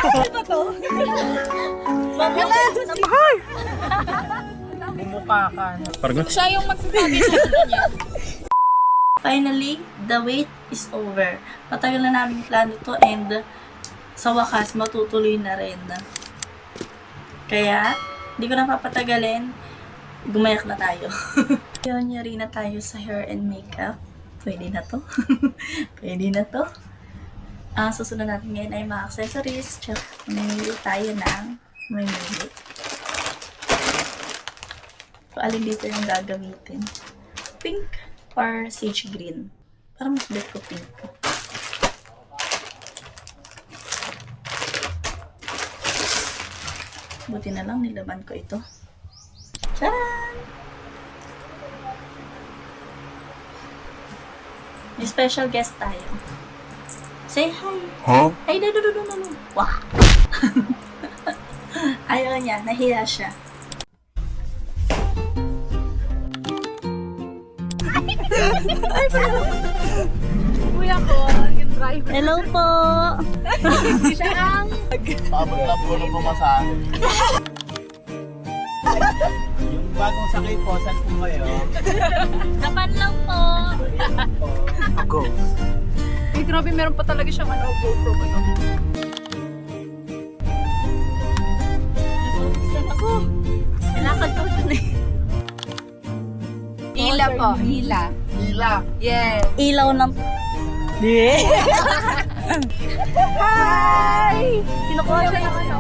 Ano ba to? Mamala! Mahal! Bumukha ka. Siya yung magsasabi sa kanya. Finally, the wait is over. Matagal na namin plano to and sa wakas, matutuloy na rin. Kaya, hindi ko na papatagalin. Gumayak na tayo. Yari na tayo sa hair and makeup. Pwede na to. Pwede na to. Ang susunod natin ngayon ay mga accessories. Tsaka, mamimili tayo ng mamimili. So, alin dito yung gagamitin? Pink or sage green? Parang mas bet ko pink. Buti na lang nilaban ko ito. Tcharan! May special guest tayo. Say hi! Huh? Ay, no. Wah! Ayaw niya, nahiya siya. Kuya ko, yung driver. Hello po! Siya ang... Pabagla po na pumasahe. Yung bagong sakay po, saan po kayo? Kapan lang po! Ako. Ay, grabe, meron pa talaga siyang GoPro ba ito? Saan ako? Nilakad ko dun eh. Hila po, hila. Hila. Yes. Ilaw ng... Hi! Kinukuha siya ng ano?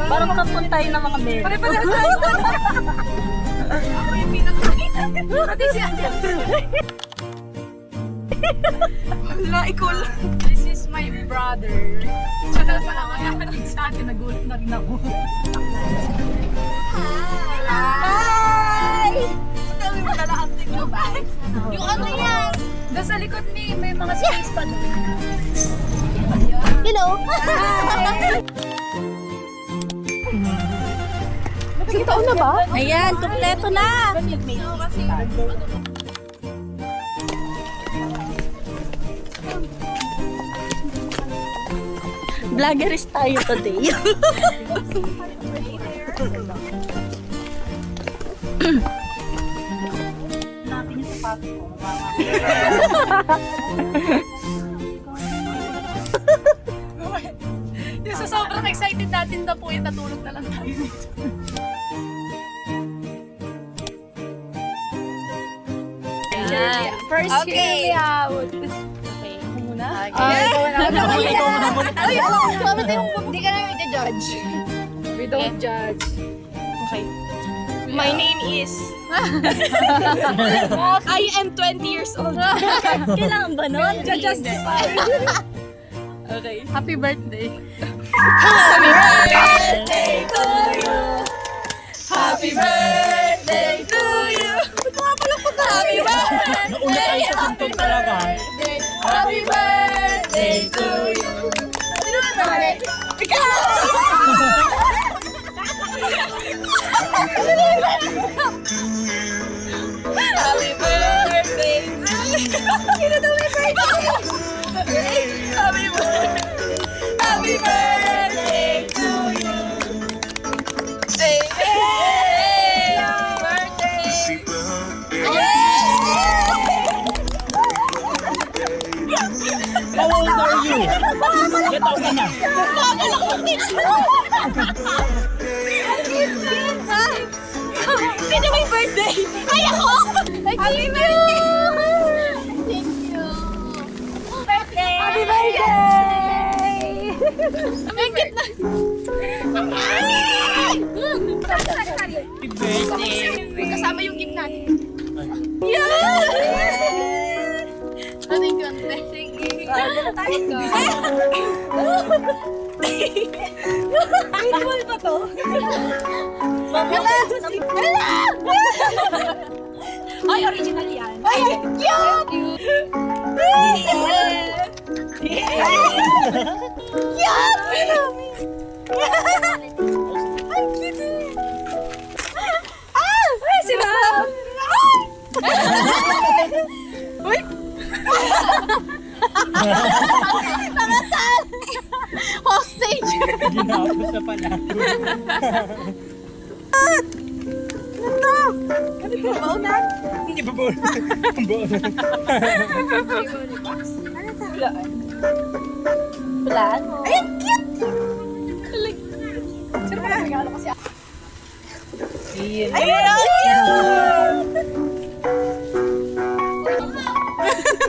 Parang kapon tayo ng mga bed. Pare-pare tayo. Ako yung pinakakita. Pati si Ate. Hala, ikaw lang. This is my brother. Siya na pala kaya sa akin, nagulat na rin ako. Hi! Sabi mo nala ang tingin ba? Yung ano yan? Doon sa likod ni, may mga space pa doon. Hello! Nagkitaon na ba? Ayan, kumpleto na! Vloggeris tayo today. Hanapin yung sapatos ko. Yung sa sobrang excited natin na po yung natulog na lang tayo. Ayan. First, Okay. hear me out. Okay. Ako muna? Hindi ka namin i-judge. We don't judge. Okay. My name is... I am 20 years old. Kailangan ba nun? Justify. Okay. Happy birthday. Happy birthday to you. Happy birthday to you. Happy birthday. Nauna talaga. Happy birthday to you. Sino ba naman? Ikaw! Happy birthday to you. Sino daw may birthday? Happy birthday. Happy birthday to you. Hey, hey, happy birthday. How old are you? Get out ka na. Sino may birthday? Ay, ako! Happy birthday! Thank you! Birthday! Happy birthday! Ang cute na! Happy birthday. Kasama yung gift natin. Yeah! Thank you, Ante. Thank you. Ritual ba to? Mamala! Ay, original yan. Ay, cute! Ang cute! Ay, si Rob! Hostage! Ginapos na pala. Hindi ba buo? Buo na. Bulaan? Ay, ang cute! Sino ba regalo kasi ako? Ay, ang cute!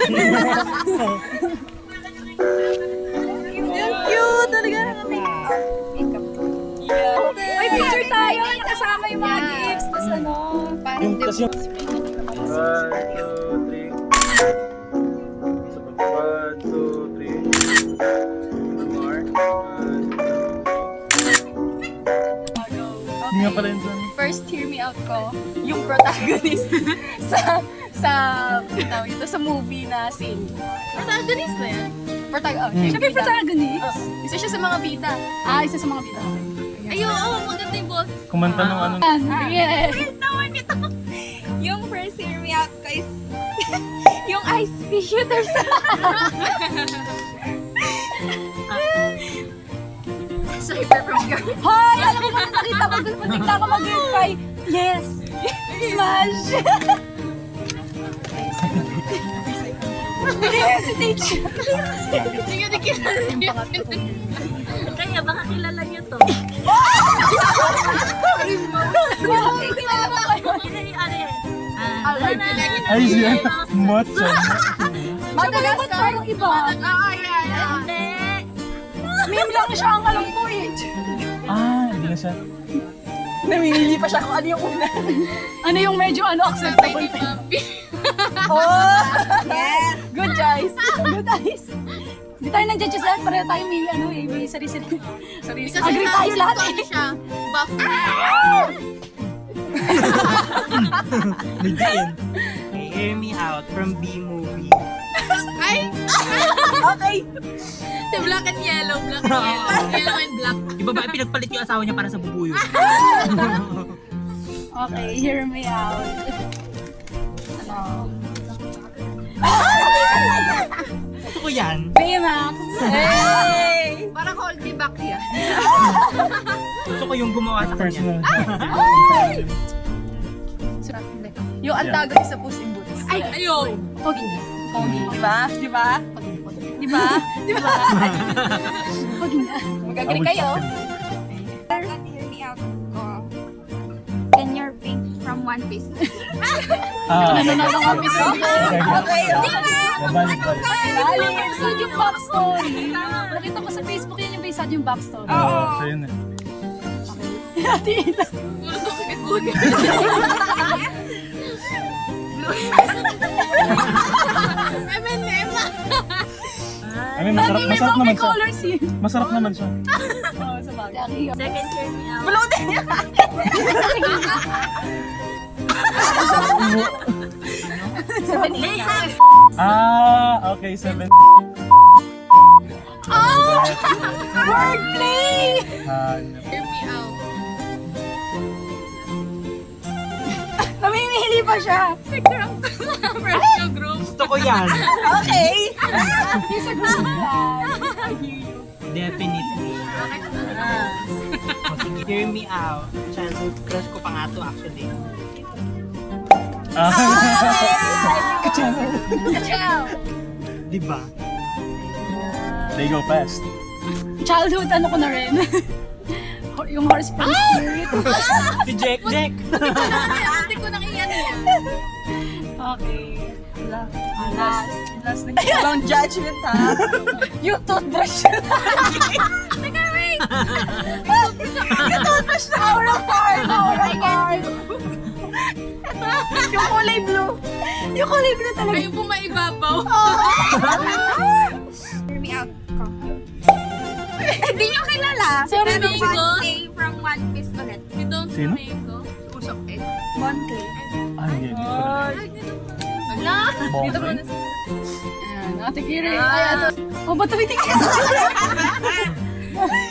Ang cute! Talaga kami. May picture tayo! Nakasama yung mga gifts. Tapos ano? Yung, tas yung... 1, 2, 3. One more. 1, 2, 3. Hindi nga pala yun sa... First hear me out ko, yung protagonist sa tawag ito sa movie na scene. Protagonist na yan. Siyempre protagonist. Isa siya sa mga bida. Isa sa mga bida. Ay, oo, maganda yung boss. Kumanta nung ano... Yeah. Naman ito. Yung first hear me out ko is yung ice pea shooters. Cyber from girl. Hoy! Alam mo kung nakita ko doon, puntik na ako mag-verify. Yes! Smash! Hesitate siya. Hindi ko kilala niyo. Kaya baka kilala niyo to. Ay, siya. Matcha. Madalas parang iba. Meme lang siya ang alam ko eh. Hindi na siya. Namimili pa siya kung ano yung una. Ano yung medyo acceptable. Oh! Yes! Good eyes! Good eyes! Hindi tayo nang-judge sa lahat. Pareho tayo may sarili-sarili. Agree tayo lahat eh. Buff. Legit. Hey, hear me out from B-movie. Okay! The black and yellow. Black and yellow. Yellow and black. Yung babae pinagpalit yung asawa niya para sa bubuyo. Okay, hear me out. Ano? Gusto ko yan. Baymax! Hey! Parang hold me back yan. Gusto ko yung gumawa sa kanya. Yung antagonist sa Puss in Boots. Ay, ayun. Pogi. Pogi. Diba? Diba? Diba? Diba? Pogi na. Mag-agree kayo? Hear me out ko. And your pink from One Piece. Ano na lang ang piso? Okay. Babalik. Dali, sad yung backstory. Nakita ko sa Facebook yun yung may sad yung backstory. Oo, siya yun eh. Ate Ila. I mean, masarap naman May siya. colors yun. Masarap naman siya. Oo, sa bagay. Second hear me out. Bulutin niya. Okay, 7. Wordplay! Hear me out. Namimili pa siya. Fresh group. Gusto ko yan. Okay. He's a good guy. Definitely. Hear me out. Childhood crush ko pa nga to actually. Ciao. Diba? They go fast. Childhood ano ko na rin. Yung horse from spirit. Si Jack. Ate ko nang iyan yan. Okay. Last na walang judgment ha. Yung toothbrush na. Teka, wait. Yung toothbrush na aura card. Yung kulay blue. Yung kulay blue talaga. Kayo po maibabaw. Hear me out ko. Hindi nyo kilala. Sorry, Pero Bingo. Bonte from One Piece ulit. You don't Sino? mango. Usok eh. Bonte. Hindi ko na. Wala. Dito mo na Bonte. Ayan, Ate Kiri. Ay, ato. Oh, ba't tumitingin ka sa akin?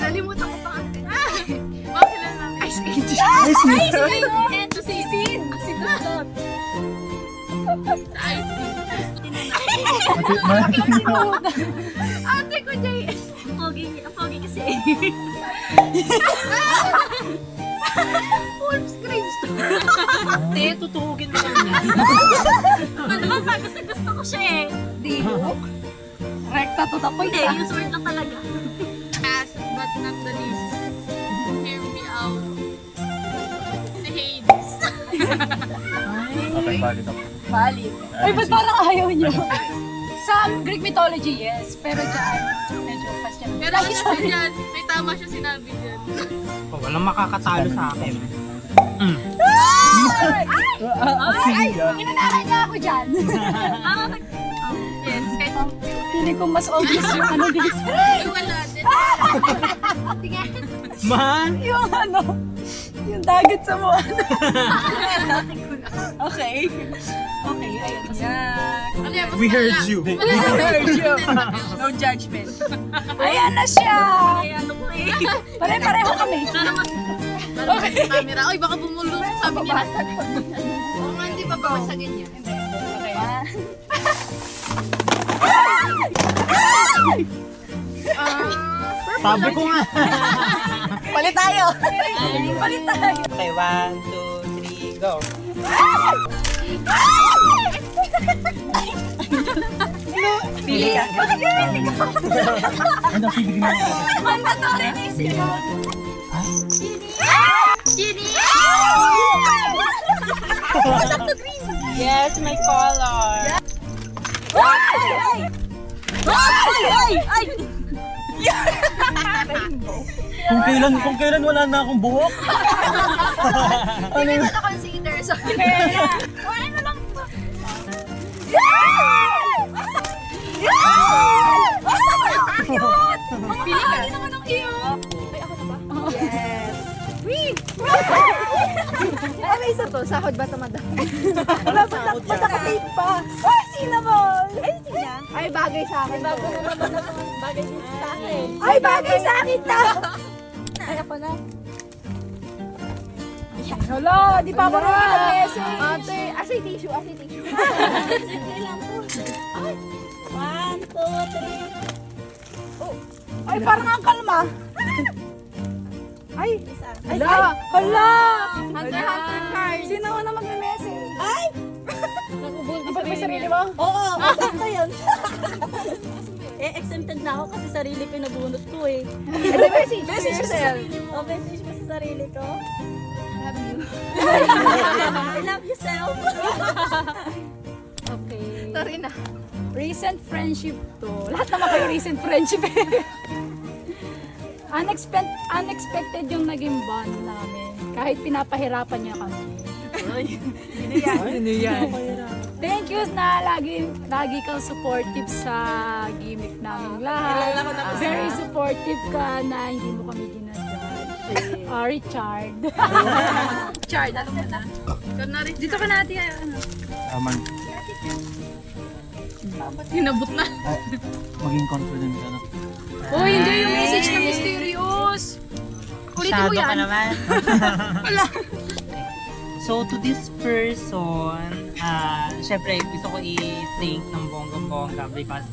Nalimutan ko pa ate. Bakit lang namin? Ice Age. Ice Age. Ito si Sid. Si Gustaf. Ice cream. Ate ko, Jay. Pogi kasi. Full screen store. Te, tutugin mo lang yan. Ano ba pa? Gusto ko siya eh. Di. Rekta to the point. Hindi, yung sword lang talaga. Last but not the least, hear me out. Si Hades. Okay, valid ako. Valid. Ay, ba't parang ayaw niyo? Sa Greek mythology, yes. Pero dyan, medyo question. Pero ano siya dyan? May tama siya sinabi dyan. Oh, walang makakatalo sa akin. Ay, inanakan niya ako dyan. Yes, kahit Feeling ko mas obvious yung ano dito. ay, wala din. Tingnan. Man! Yung ano, yung dagat sa mukha. Okay. Okay, ayun. Ano yan? Mas We heard malala. you. No judgment. Ayan na siya. Kaya ano ko eh. Pare-pareho kami. Parang may camera. Ay, baka bumulong sabi niya. Oo nga, hindi ba babasagin niya? Okay. Sabi ko nga. Palit tayo. Palit tayo. Okay, 1, 2, 3, go. Pili ka. Ano, pili na ako. Mandatory ni siya. Chini! Yes, my color. Ay! Ay! Ay! Kung kailan wala na akong buhok. Hindi ko na-consider. Sorry. Wala na lang po. Cute! Pili ka rin naman ng cute. Ay, ako na ba? Yes. Wee! Ano isa to? Sahod ba ito, madam? Wala pa nakatape pa. Ay, cinnamon! Ay, sina? Ay, bagay sa akin. Bago na naman bagay sa akin. Ay, bagay sa akin to! Ay, ako na. Hala, di pa ako nag-message. Ate, asay tissue. Simple lang po. Ay. 1, 2, 3. Oh. Ay, parang ang kalma. Ay, hala, hala. Hunter card. Sino na mag-message? Ay! Kapag may sarili mo? Oo, masakta yun. Exempted na ako kasi sarili ko yung nabunot ko eh. Message yourself. O, message ko sa sarili ko. Love you. I love yourself. Okay. Sorry na. Recent friendship to. Lahat naman kayo recent friendship. Unexpected yung naging bond namin. Kahit pinapahirapan niya kami. Ano yan? Thank you na lagi kang supportive sa gimmick namin lahat. Very supportive ka na hindi mo kami ginadjudge. Richard. Richard, alam mo na. Ikaw na rin. Dito ka natin. Ano? Aman. Hinabot na. Maging confident ka na. Uy, hindi yung message na mysterious. Ulitin mo Masyado ka yan. naman. So, to this person, syempre, gusto ko i-thank ng bonggang-bongga because,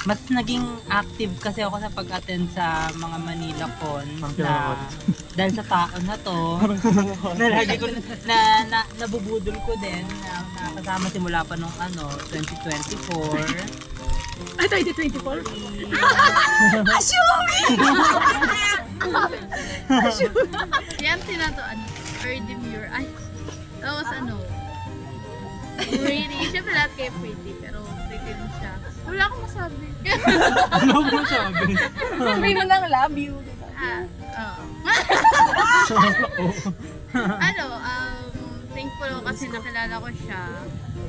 mas naging active kasi ako sa pag-attend sa mga Manila Con na dahil sa taon na to, na lagi ko nabubudol ko din na nakasama simula pa nung 2024. Ay, 2024? Yan sinato, Erdemure. Ay, tapos pretty. Siyempre lahat kayo pretty, pero pretty rin siya. Wala akong masabi. Ano mo sabi? Sabihin mo lang, love you. Thankful ako kasi nakilala ko siya.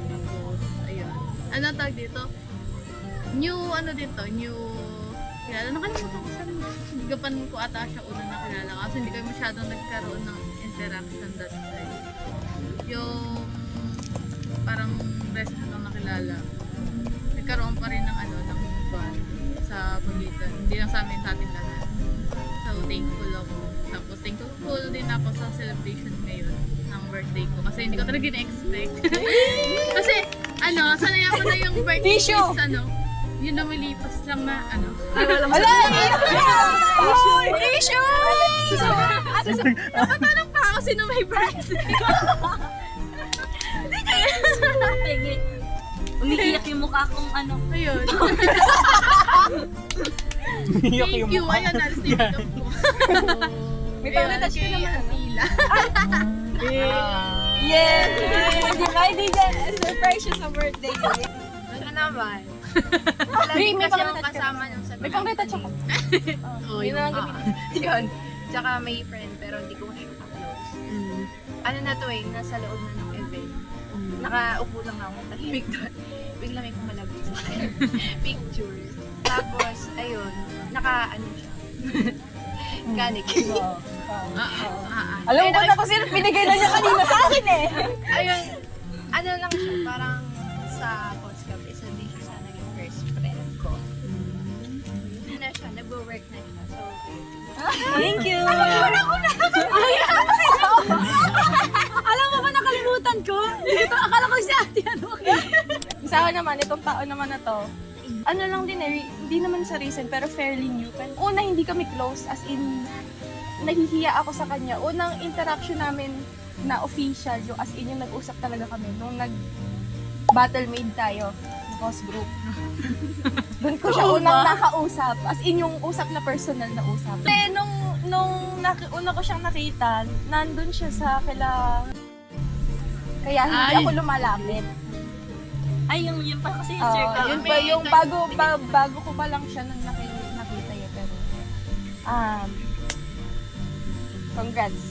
Tapos, ayun. Ano tawag dito? New kilala. Nakalimutan ko sa gapan ko ata siya una nakilala kasi hindi kayo masyadong nagkaroon ng interaction that time. Yung parang rest lang nakilala. Nagkaroon pa rin ng ng bond sa pagitan. Hindi lang sa amin, sa atin lahat. So, thankful ako. Tapos, thankful din ako sa celebration ngayon ng birthday ko. Kasi hindi ko talaga na-expect. Kasi, sanay ako na yung birthday Tissue. is, yun na malipas lang na, Ala! Tissue! Napatanong pa ako sino may birthday. Umiiyak yung mukha kong Ayun. Umiyak Thank yung you. mukha. Ayun, alis na yung makeup ko. May pang-retouch ka naman. Atila. Yes! Hindi dyan. Surprise siya sa birthday. Ano naman? May Kasi pang-retouch yung ka. kasama nung sa May pang-retouch ako. Oh, Yun yun. ang gamitin. Yun. Tsaka may friend pero hindi ko siya ka-close. Ano na to eh, nasa loob na ng event. Nakaupo lang ako, tahimik doon. Bigla may pumalabas sa akin. Picture. Tapos, ayun, ano siya. Kanik. Alam mo ba na kasi pinigay na niya kanina sa akin eh. Ayun, ano lang siya, parang sa Postcap, isa din siya sa naging first friend ko. Ano na siya, nag-work na siya. So, Thank you! Alam mo ba nakalimutan ko? Ito, akala ko si ate Sa akin naman, itong taon naman na to, ano lang din eh, hindi naman sa recent pero fairly new. Una, hindi kami close as in, nahihiya ako sa kanya. Unang interaction namin na official, yung as in yung nag-usap talaga kami nung nag-battle made tayo, boss group. Doon ko siya unang nakausap, as in yung usap na personal na usap. Eh, una ko siyang nakita, nandun siya sa kaya hindi ako lumalapit. Ay, yun pa kasi yung circle. Yun pa yung bago ko pa lang siya nang nakita yun. Pero, congrats.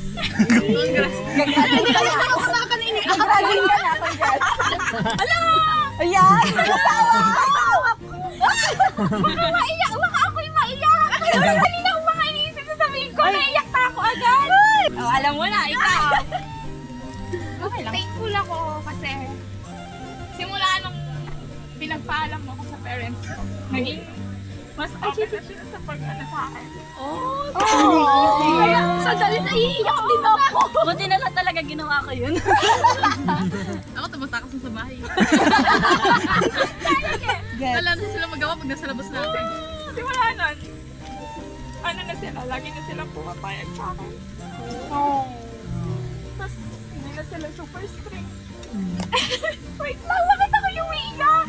Congrats. Hindi ka na ako nakakaninig. Congrats ka na, congrats. Ala! Ayan! Asawa ko! Maiyak! Baka ako'y maiyak! Kanina ko mga iniisip na sabihin ko, naiyak pa ako agad! Alam mo na, ikaw! Okay lang. Thankful ako kasi simula nung pinagpaalam mo ako sa parents ko, naging mas open na sila sa pag-ano sa akin. Kaya, sandali naiiyak din ako! Buti na lang talaga ginawa ko yun. Ako tumatakas na sa bahay. Wala na sila magawa pag nasa labas natin. Simula nun, ano na sila, lagi na silang pumapayag sa akin. Tapos, hindi na sila super strict. Wait lang, bakit ako yung umiiyak?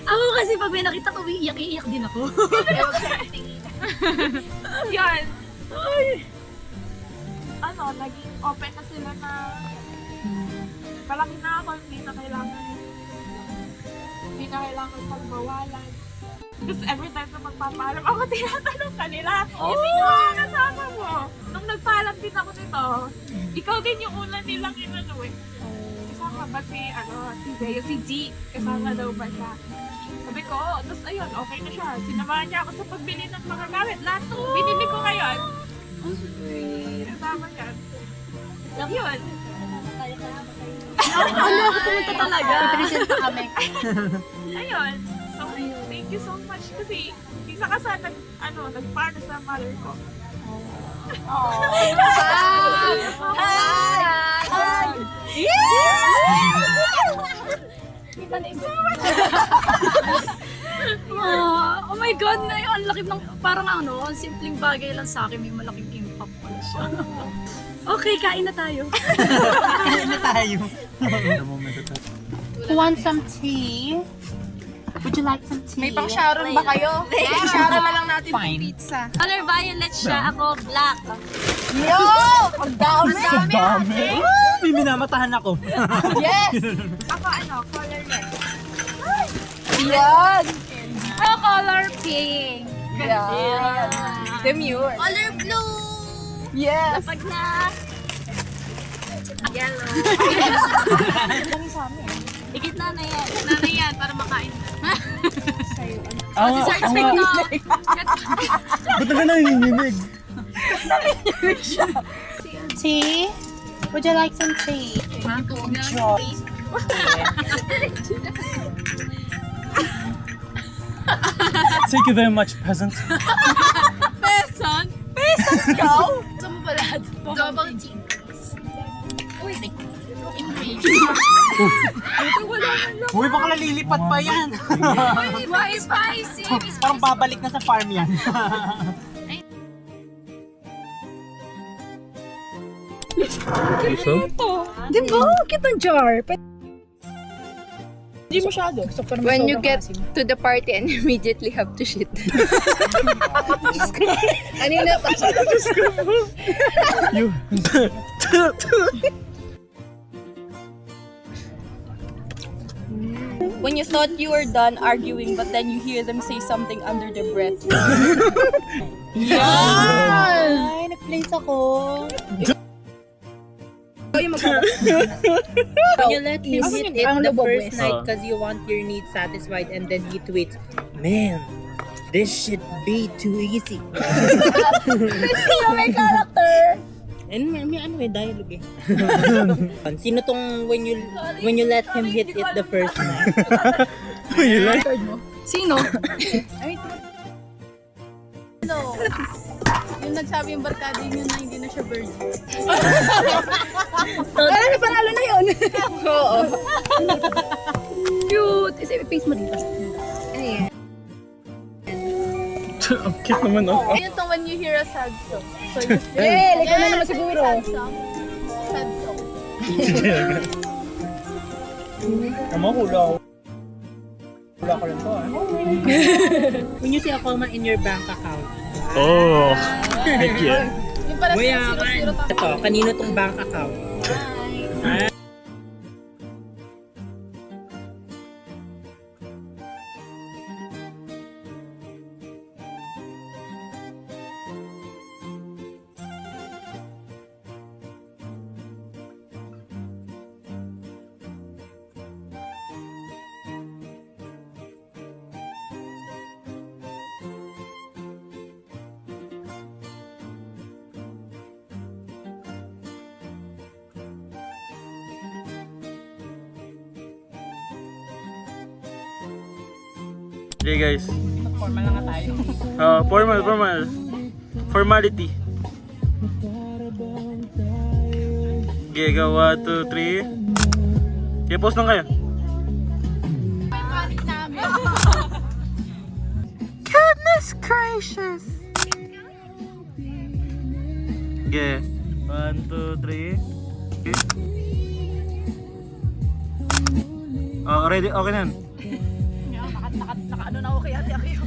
Ako kasi pag may nakita ko, iiyak din ako. Yan. Ay. Naging open na sila na malaki na ako, hindi na kailangan pagbawalan. Tapos every time na magpapaalam ako, tinatanong kanila, sino ang kasama mo? Nung nagpaalam din ako nito, ikaw din yung una nilang inano eh. Kasama ba si Bea, si G, kasama daw ba siya? Sabi ko, tapos ayun, okay na siya. Sinamahan niya ako sa pagbili ng mga gamit. Lahat ng binili ko ngayon. Kasama niya. Yun. Ano ako pumunta talaga? present pa kami. Ayun. So, thank you so much kasi isa ka sa nagpano sa mother ko. Hi! Hi! Oh my God, ang laki ng, parang ang simpleng bagay lang sa akin, may malaking impact pala siya. Okay, kain na tayo. Ano tayo? The moment that Who wants some tea? Would you like some tea? May pang Sharon ba kayo? Sharon na lang natin Fine. yung pizza. Color violet siya, ako black. Yo! Ang dami! Dami! May minamatahan ako. Yes! Ako color red. Yan! Oh, color pink. Yan! Demure. Color blue. Yes! Pag na. Yellow. Dami sa amin. Ikit na yan. Nanay yan, para makain. Dessert steak na. Ba't na nanginginig? Tea? Would you like some tea? Thank you very much, peasant. Peson? Ikaw? Double cheese. Uy, Uy, baka nalilipat pa yan. Why spicy? Parang babalik na sa farm yan. So? Di ba? Kitang jar. Hindi masyado. Gusto ko naman When you sobrang get asim. to the party and immediately have to shit. Ano yun na? You. When you thought you were done arguing, but then you hear them say something under their breath. Ay, nag-place ako. When you let him hit it Ang the lubog, first Wes. night because you want your needs satisfied and then he tweets, man, this should be too easy. May character. And may ano may dialogue eh. Sino tong when you let him hit it the first night? You like? Sino? No. Yung nagsabi yung barkada yun na hindi na siya virgin. Alam na, panalo na yun. Oo. Cute. Isa i-paste mo dito. Ayan. Ang cute naman, oh. Ayun tong when you hear a sad song. So you just Ikaw na naman siguro. Sad song. Sad song. Tama, hula ko. Hula ko lang to ah. When you see a comma in your bank account. Oh. Thank you. Yung pala Mayaman. 0-0 Ito, kanino tong bank account? Okay guys. Formal lang nga tayo. Formal. Formality. Okay, go 1, 2, 3. Okay, post lang kayo. Goodness gracious. Okay. 1, 2, 3. Okay. Oh, ready? Okay na yan. Naka-ano na ako kay ate Akio.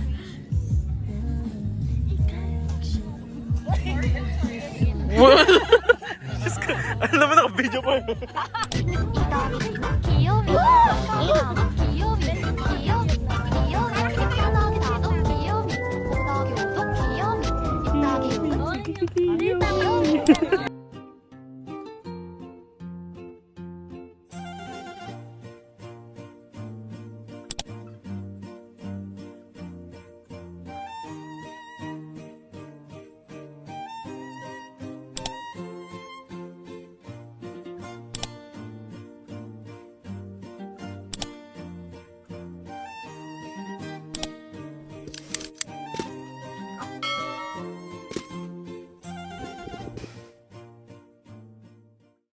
Alam naman naka-video pa. 귀여움이